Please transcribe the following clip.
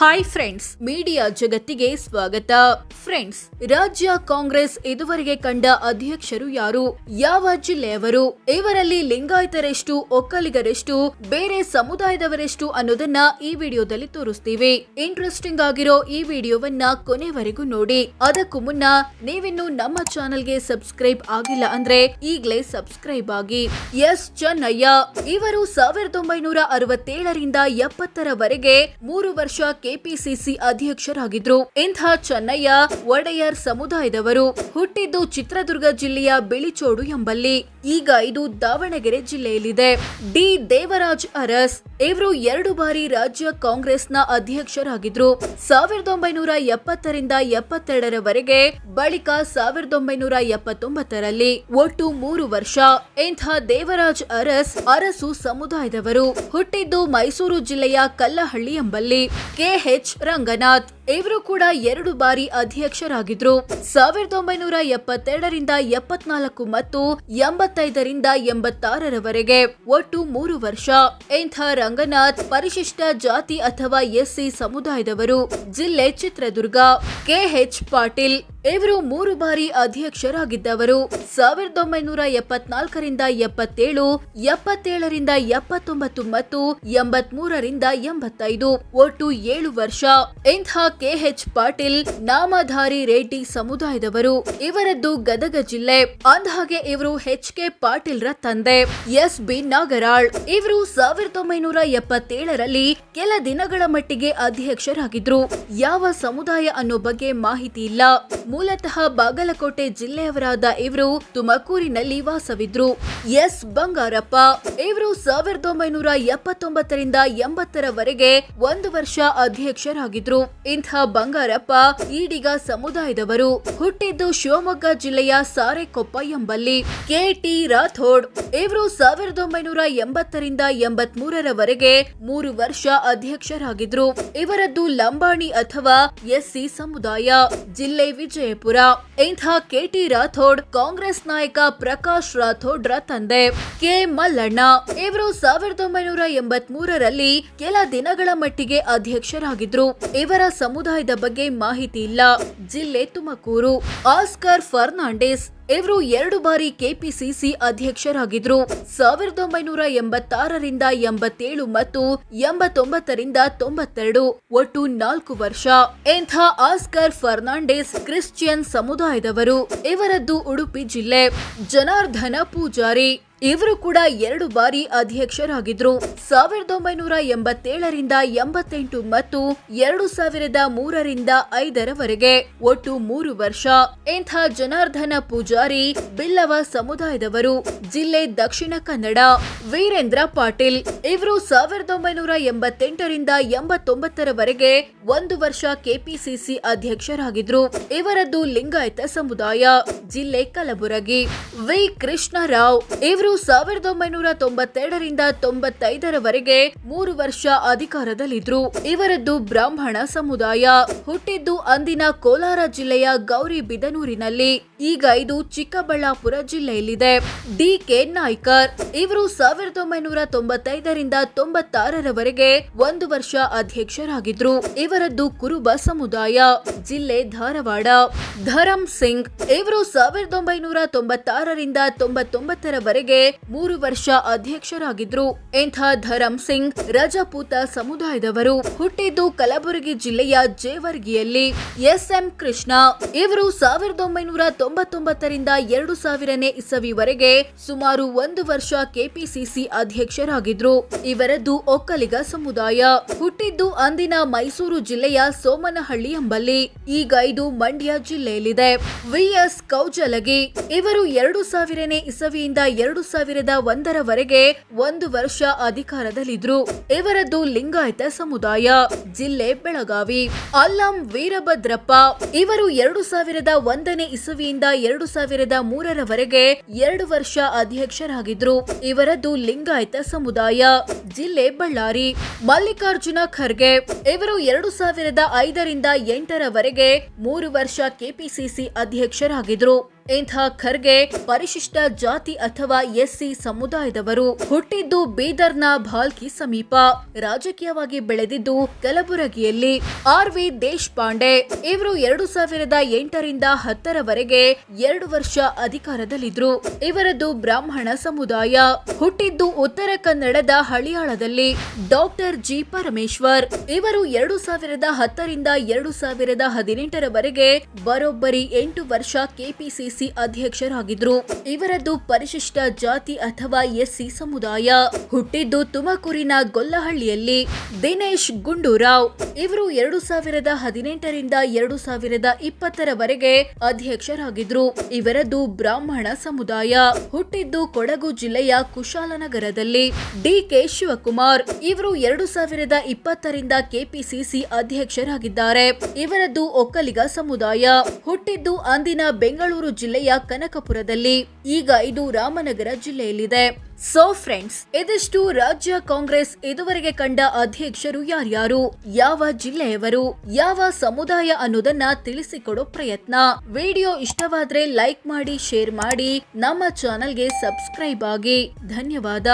Hi friends, media ಜಗತ್ತಿಗೆ ಸ್ವಾಗತ. Friends, ರಾಜ್ಯ ಕಾಂಗ್ರೆಸ್ ಇದುವರೆಗೆ ಕಂಡ ಅಧ್ಯಕ್ಷರು ಯಾರು, ಯಾವ ಜಿಲ್ಲೆಯವರು, ಇವರಲ್ಲಿ ಲಿಂಗಾಯತರೆಷ್ಟು, ಒಕ್ಕಲಿಗರೆಷ್ಟು, ಬೇರೆ ಸಮುದಾಯದವರೆಷ್ಟು ಅನ್ನೋದನ್ನ ಈ ವಿಡಿಯೋದಲ್ಲಿ ತೋರಿಸ್ತೀವಿ. ಇಂಟ್ರೆಸ್ಟಿಂಗ್ ಆಗಿರೋ ಈ ವಿಡಿಯೋವನ್ನ ಕೊನೆವರೆಗೂ ನೋಡಿ. ಅದಕ್ಕೂ ಮುನ್ನ ನೀವಿನ್ನು ನಮ್ಮ ಚಾನೆಲ್ಗೆ ಸಬ್ಸ್ಕ್ರೈಬ್ ಆಗಿಲ್ಲ ಅಂದ್ರೆ ಈಗಲೇ ಸಬ್ಸ್ಕ್ರೈಬ್ ಆಗಿ. ಎಸ್ ಚೆನ್ನಯ್ಯ ಇವರು 1967ರಿಂದ 70ರವರೆಗೆ 3 ವರ್ಷ ಕೆಪಿಸಿಸಿ ಅಧ್ಯಕ್ಷರಾಗಿದ್ರು. ಇಂಥ ಚೆನ್ನಯ್ಯ ಒಡೆಯರ್ ಸಮುದಾಯದವರು. ಹುಟ್ಟಿದ್ದು ಚಿತ್ರದುರ್ಗ ಜಿಲ್ಲೆಯ ಬಿಳಿಚೋಡು ಎಂಬಲ್ಲಿ. ಈಗ ಇದು ದಾವಣಗೆರೆ ಜಿಲ್ಲೆಯಲ್ಲಿದೆ. ಡಿ ದೇವರಾಜ್ ಅರಸ್ ಇವರು 2 ಬಾರಿ ರಾಜ್ಯ ಕಾಂಗ್ರೆಸ್ನ ಅಧ್ಯಕ್ಷರಾಗಿದ್ರು. 1970ರಿಂದ 72ರವರೆಗೆ, ಬಳಿಕ 1979ರಲ್ಲಿ ಒಟ್ಟು 3 ವರ್ಷ. ಇಂಥ ದೇವರಾಜ್ ಅರಸ್ ಅರಸು ಸಮುದಾಯದವರು. ಹುಟ್ಟಿದ್ದು ಮೈಸೂರು ಜಿಲ್ಲೆಯ ಕಲ್ಲಹಳ್ಳಿ ಎಂಬಲ್ಲಿ. KH ರಂಗನಾಥ್ ಇವರು ಕೂಡ 2 ಬಾರಿ ಅಧ್ಯಕ್ಷರಾಗಿದ್ರು. 1972ರಿಂದ 74 ಮತ್ತು 85ರಿಂದ 86ರವರೆಗೆ ಒಟ್ಟು 3 ವರ್ಷ. ಇಂಥ ರಂಗನಾಥ್ ಪರಿಶಿಷ್ಟ ಜಾತಿ ಅಥವಾ SC ಸಮುದಾಯದವರು. ಜಿಲ್ಲೆ ಚಿತ್ರದುರ್ಗ. KH ಪಾಟೀಲ್ ಇವರು 3 ಬಾರಿ ಅಧ್ಯಕ್ಷರಾಗಿದ್ದವರು. 1974ರಿಂದ 77, 77ರಿಂದ 79 ಮತ್ತು 83ರಿಂದ 85 ಒಟ್ಟು 7 ವರ್ಷ. ಇಂಥ KH ಪಾಟೀಲ್ ನಾಮಧಾರಿ ರೆಡ್ಡಿ ಸಮುದಾಯದವರು. ಇವರದ್ದು ಗದಗ ಜಿಲ್ಲೆ. ಅಂದಹಾಗೆ ಇವರು HK ಪಾಟೀಲ್ರ ತಂದೆ. SB ನಾಗರಾಳ್ ಇವರು 1977ರಲ್ಲಿ ಕೆಲ ದಿನಗಳ ಮಟ್ಟಿಗೆ ಅಧ್ಯಕ್ಷರಾಗಿದ್ರು. ಯಾವ ಸಮುದಾಯ ಅನ್ನೋ ಬಗ್ಗೆ ಮಾಹಿತಿ ಇಲ್ಲ. ಮೂಲತಃ ಬಾಗಲಕೋಟೆ ಜಿಲ್ಲೆಯವರಾದ ಇವರು ತುಮಕೂರಿನಲ್ಲಿ ವಾಸವಿದ್ರು. S ಬಂಗಾರಪ್ಪ ಇವರು 1979ರಿಂದ 80ರವರೆಗೆ 1 ವರ್ಷ ಅಧ್ಯಕ್ಷರಾಗಿದ್ರು. ಇಂಥ ಬಂಗಾರಪ್ಪ ಈಡಿಗ ಸಮುದಾಯದವರು. ಹುಟ್ಟಿದ್ದು ಶಿವಮೊಗ್ಗ ಜಿಲ್ಲೆಯ ಸಾರೆಕೊಪ್ಪ ಎಂಬಲ್ಲಿ. KT ರಾಥೋಡ್ ಇವರು 1980ರಿಂದ 83ರವರೆಗೆ 3 ವರ್ಷ ಅಧ್ಯಕ್ಷರಾಗಿದ್ರು. ಇವರದ್ದು ಲಂಬಾಣಿ ಅಥವಾ SC ಸಮುದಾಯ. ಜಿಲ್ಲೆ ವಿಜಯಪುರ. ಇಂಥ KT ರಾಥೋಡ್ ಕಾಂಗ್ರೆಸ್ ನಾಯಕ ಪ್ರಕಾಶ್ ರಾಥೋಡ್ರ ತಂದೆ. K ಮಲ್ಲಣ್ಣ ಇವರು 1983ರಲ್ಲಿ ಕೆಲ ದಿನಗಳ ಮಟ್ಟಿಗೆ ಅಧ್ಯಕ್ಷರಾಗಿದ್ರು. ಇವರ ಸಮುದಾಯದ ಬಗ್ಗೆ ಮಾಹಿತಿ ಇಲ್ಲ. ಜಿಲ್ಲೆ ತುಮಕೂರು. ಆಸ್ಕರ್ ಫರ್ನಾಂಡಿಸ್ ಇವರು 2 ಬಾರಿ ಕೆಪಿಸಿಸಿ ಅಧ್ಯಕ್ಷರಾಗಿದ್ರು. 1986ರಿಂದ 87 ಮತ್ತು 89ರಿಂದ 92 ಒಟ್ಟು 4 ವರ್ಷ. ಇಂಥ ಆಸ್ಕರ್ ಫರ್ನಾಂಡಿಸ್ ಕ್ರಿಶ್ಚಿಯನ್ ಸಮುದಾಯದವರು. ಇವರದ್ದು ಉಡುಪಿ ಜಿಲ್ಲೆ. ಜನಾರ್ದನ ಪೂಜಾರಿ ಇವರು ಕೂಡ 2 ಬಾರಿ ಅಧ್ಯಕ್ಷರಾಗಿದ್ರು. 1987ರಿಂದ 88 ಮತ್ತು 2003ರಿಂದ 5ರವರೆಗೆ ಒಟ್ಟು 3 ವರ್ಷ. ಇಂಥ ಜನಾರ್ದನ ಪೂಜಾರಿ ಬಿಲ್ಲವ ಸಮುದಾಯದವರು. ಜಿಲ್ಲೆ ದಕ್ಷಿಣ ಕನ್ನಡ. ವೀರೇಂದ್ರ ಪಾಟೀಲ್ ಇವರು 1988ರಿಂದ 89ರವರೆಗೆ 1 ವರ್ಷ ಕೆಪಿಸಿಸಿ ಅಧ್ಯಕ್ಷರಾಗಿದ್ರು. ಇವರದ್ದು ಲಿಂಗಾಯತ ಸಮುದಾಯ. ಜಿಲ್ಲೆ ಕಲಬುರಗಿ. ವಿ ಕೃಷ್ಣರಾವ್ ಇವರು 1992ರಿಂದ 95ರವರೆಗೆ 3 ವರ್ಷ ಅಧಿಕಾರದಲ್ಲಿದ್ರು. ಇವರದ್ದು ಬ್ರಾಹ್ಮಣ ಸಮುದಾಯ. ಹುಟ್ಟಿದ್ದು ಅಂದಿನ ಕೋಲಾರ ಜಿಲ್ಲೆಯ ಗೌರಿಬಿದನೂರಿನಲ್ಲಿ. ಈಗ ಇದು ಚಿಕ್ಕಬಳ್ಳಾಪುರ ಜಿಲ್ಲೆಯಲ್ಲಿದೆ. DK ನಾಯ್ಕರ್ ಇವರು 1995ರಿಂದ 96ರವರೆಗೆ 1 ವರ್ಷ ಅಧ್ಯಕ್ಷರಾಗಿದ್ರು. ಇವರದ್ದು ಕುರುಬ ಸಮುದಾಯ. ಜಿಲ್ಲೆ ಧಾರವಾಡ. ಧರಮ್ ಸಿಂಗ್ ಇವರು 1996ರಿಂದ 99ರವರೆಗೆ 3 ವರ್ಷ ಅಧ್ಯಕ್ಷರಾಗಿದ್ರು. ಇಂಥ ಧರಮ್ ಸಿಂಗ್ ರಜಪೂತ ಸಮುದಾಯದವರು. ಹುಟ್ಟಿದ್ದು ಕಲಬುರಗಿ ಜಿಲ್ಲೆಯ ಜೇವರ್ಗಿಯಲ್ಲಿ. SM ಕೃಷ್ಣ ಇವರು 1999ರಿಂದ 2000ನೇ ಇಸವಿವರೆಗೆ ಸುಮಾರು 1 ವರ್ಷ ಕೆಪಿಸಿಸಿ ಅಧ್ಯಕ್ಷರಾಗಿದ್ರು. ಇವರದ್ದು ಒಕ್ಕಲಿಗ ಸಮುದಾಯ. ಹುಟ್ಟಿದ್ದು ಅಂದಿನ ಮೈಸೂರು ಜಿಲ್ಲೆಯ ಸೋಮನಹಳ್ಳಿ ಎಂಬಲ್ಲಿ. ಈಗ ಇದು ಮಂಡ್ಯ ಜಿಲ್ಲೆಯಲ್ಲಿದೆ. VS ಕೌಜಲಗಿ ಇವರು 2000ನೇ ಇಸವಿಯಿಂದ 2001ರವರೆಗೆ 1 ವರ್ಷ ಅಧಿಕಾರದಲ್ಲಿದ್ರು. ಇವರದ್ದು ಲಿಂಗಾಯತ ಸಮುದಾಯ. ಜಿಲ್ಲೆ ಬೆಳಗಾವಿ. ಅಲ್ಲಂ ವೀರಭದ್ರಪ್ಪ ಇವರು 2001ನೇ ಇಸವಿಯಿಂದ 2003ರವರೆಗೆ 2 ವರ್ಷ ಅಧ್ಯಕ್ಷರಾಗಿದ್ರು. ಇವರದ್ದು ಲಿಂಗಾಯತ ಸಮುದಾಯ. ಜಿಲ್ಲೆ ಬಳ್ಳಾರಿ. ಮಲ್ಲಿಕಾರ್ಜುನ ಖರ್ಗೆ ಇವರು 2005ರಿಂದ 8ರವರೆಗೆ 3 ವರ್ಷ ಕೆಪಿಸಿಸಿ ಅಧ್ಯಕ್ಷರಾಗಿದ್ರು. ಇಂಥ ಖರ್ಗೆ ಪರಿಶಿಷ್ಟ ಜಾತಿ ಅಥವಾ ಎಸ್ಸಿ ಸಮುದಾಯದವರು. ಹುಟ್ಟಿದ್ದು ಬೀದರ್ನ ಭಾಲ್ಕಿ ಸಮೀಪ, ರಾಜಕೀಯವಾಗಿ ಬೆಳೆದಿದ್ದು ಕಲಬುರಗಿಯಲ್ಲಿ. ಆರ್.ವಿ. ದೇಶಪಾಂಡೆ ಇವರು 2008ರಿಂದ 10ರವರೆಗೆ 2 ವರ್ಷ ಅಧಿಕಾರದಲ್ಲಿದ್ರು. ಇವರದ್ದು ಬ್ರಾಹ್ಮಣ ಸಮುದಾಯ. ಹುಟ್ಟಿದ್ದು ಉತ್ತರ ಕನ್ನಡದ ಹಳಿಯಾಳದಲ್ಲಿ. Doctor G. ಪರಮೇಶ್ವರ್ ಇವರು 2010ರಿಂದ 2018ರವರೆಗೆ ಬರೋಬ್ಬರಿ 8 ವರ್ಷ ಕೆಪಿಸಿಸಿ ಅಧ್ಯಕ್ಷರಾಗಿದ್ರು. ಇವರದ್ದು ಪರಿಶಿಷ್ಟ ಜಾತಿ ಅಥವಾ ಎಸ್ಸಿ ಸಮುದಾಯ. ಹುಟ್ಟಿದ್ದು ತುಮಕೂರಿನ ಗೊಲ್ಲಹಳ್ಳಿಯಲ್ಲಿ. ದಿನೇಶ್ ಗುಂಡೂರಾವ್ ಇವರು 2018ರಿಂದ 2020ರವರೆಗೆ ಅಧ್ಯಕ್ಷರಾಗಿದ್ರು. ಇವರದ್ದು ಬ್ರಾಹ್ಮಣ ಸಮುದಾಯ. ಹುಟ್ಟಿದ್ದು ಕೊಡಗು ಜಿಲ್ಲೆಯ ಕುಶಾಲನಗರದಲ್ಲಿ. ಡಿ.ಕೆ. ಶಿವಕುಮಾರ್ ಇವರು 2020ರಿಂದ ಕೆಪಿಸಿಸಿ ಅಧ್ಯಕ್ಷರಾಗಿದ್ದಾರೆ. ಇವರದ್ದು ಒಕ್ಕಲಿಗ ಸಮುದಾಯ. ಹುಟ್ಟಿದ್ದು ಅಂದಿನ ಬೆಂಗಳೂರು ಜಿಲ್ಲೆಯ ಕನಕಪುರದಲ್ಲಿ. ಈಗ ಇದು ರಾಮನಗರ ಜಿಲ್ಲೆಯಲ್ಲಿದೆ. ಸೊ ಫ್ರೆಂಡ್ಸ್, ಇದಿಷ್ಟು ರಾಜ್ಯ ಕಾಂಗ್ರೆಸ್ ಇದುವರೆಗೆ ಕಂಡ ಅಧ್ಯಕ್ಷರು ಯಾರ್ಯಾರು, ಯಾವ ಜಿಲ್ಲೆಯವರು, ಯಾವ ಸಮುದಾಯ ಅನ್ನೋದನ್ನ ತಿಳಿಸಿಕೊಡೋ ಪ್ರಯತ್ನ. ವಿಡಿಯೋ ಇಷ್ಟವಾದ್ರೆ ಲೈಕ್ ಮಾಡಿ, ಶೇರ್ ಮಾಡಿ, ನಮ್ಮ ಚಾನೆಲ್ಗೆ ಸಬ್ಸ್ಕ್ರೈಬ್ ಆಗಿ. ಧನ್ಯವಾದ.